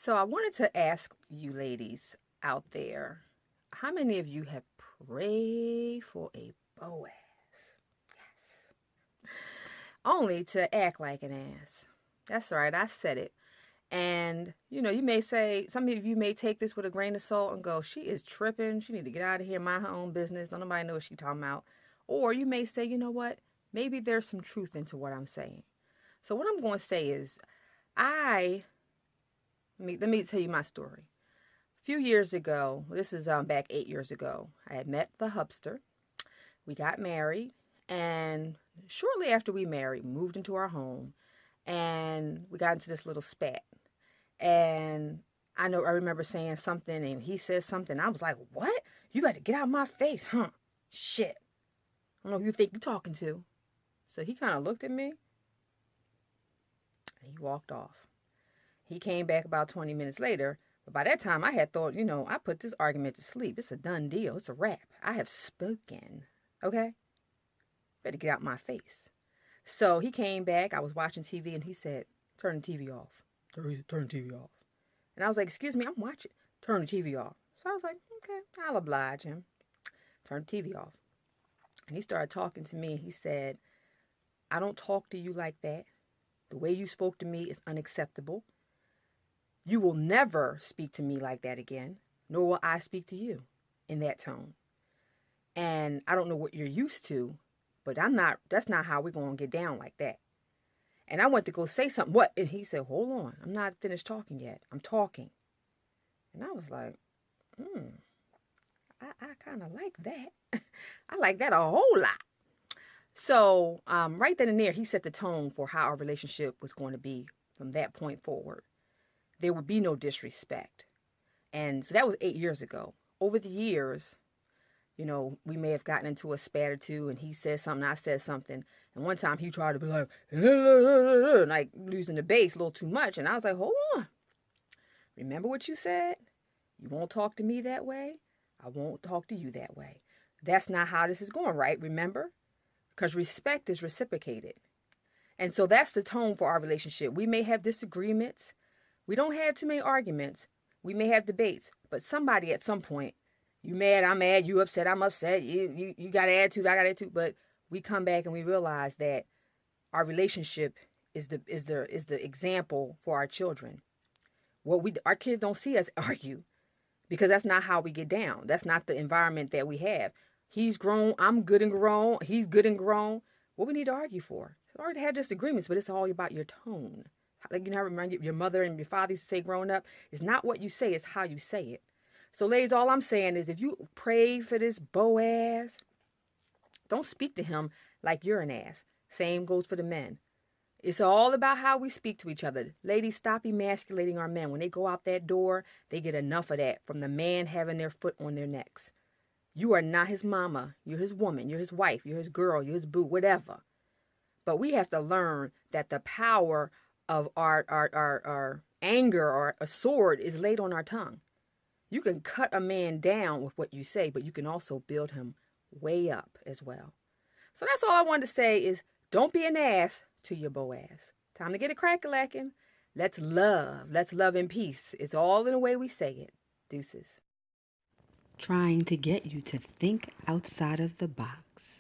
So I wanted to ask you ladies out there, how many of you have prayed for a Boaz? Only to act like an ass. That's right, I said it. And you may say, some of you may take this with a grain of salt and go, she is tripping. She need to get out of here, mind her own business. Don't nobody know what she's talking about. Or you may say, you know what? Maybe there's some truth into what I'm saying. So what I'm going to say is, I let me tell you my story. A few years ago, this is back 8 years ago, I had met the hubster. We got married, and shortly after we married, we moved into our home, and we got into this little spat. And I remember saying something, and he said something. I was like, "What? You got to get out of my face, huh? Shit! I don't know who you think you're talking to." So he kind of looked at me, and he walked off. He came back about 20 minutes later. But by that time, I had thought, I put this argument to sleep. It's a done deal. It's a wrap. I have spoken. Okay? Better get out my face. So he came back. I was watching TV, and he said, turn the TV off. Turn the TV off. And I was like, excuse me, I'm watching. Turn the TV off. So I was like, okay, I'll oblige him. Turn the TV off. And he started talking to me. He said, I don't talk to you like that. The way you spoke to me is unacceptable. You will never speak to me like that again, nor will I speak to you in that tone. And I don't know what you're used to, but that's not how we're going to get down like that. And I went to go say something. What? And he said, hold on. I'm not finished talking yet. I'm talking. And I was like, I kind of like that. I like that a whole lot. So right then and there, he set the tone for how our relationship was going to be from that point forward. There would be no disrespect. And so that was 8 years ago. Over the years, we may have gotten into a spat or two, and he said something, I said something. And one time he tried to be like, like losing the bass a little too much. And I was like, hold on. Remember what you said? You won't talk to me that way. I won't talk to you that way. That's not how this is going, right? Remember? Because respect is reciprocated. And so that's the tone for our relationship. We may have disagreements. We don't have too many arguments. We may have debates. But somebody at some point, you mad, I'm mad, you upset, I'm upset, you got attitude, I got attitude. But we come back and we realize that our relationship is the example for our children. Our kids don't see us argue because that's not how we get down. That's not the environment that we have. He's grown, I'm good and grown, he's good and grown. What we need to argue for? It's hard to have disagreements, but it's all about your tone. Like remember your mother and your father used to say growing up, it's not what you say, it's how you say it. So ladies, all I'm saying is if you pray for this Boaz, don't speak to him like you're an ass. Same goes for the men. It's all about how we speak to each other. Ladies, stop emasculating our men. When they go out that door, they get enough of that from the man having their foot on their necks. You are not his mama. You're his woman. You're his wife. You're his girl. You're his boo, whatever. But we have to learn that the power of our anger or a sword is laid on our tongue. You can cut a man down with what you say, but you can also build him way up as well. So that's all I wanted to say is don't be an ass to your Boaz. Time to get it crack-a-lacking. Let's love. Let's love in peace. It's all in the way we say it. Deuces. Trying to get you to think outside of the box.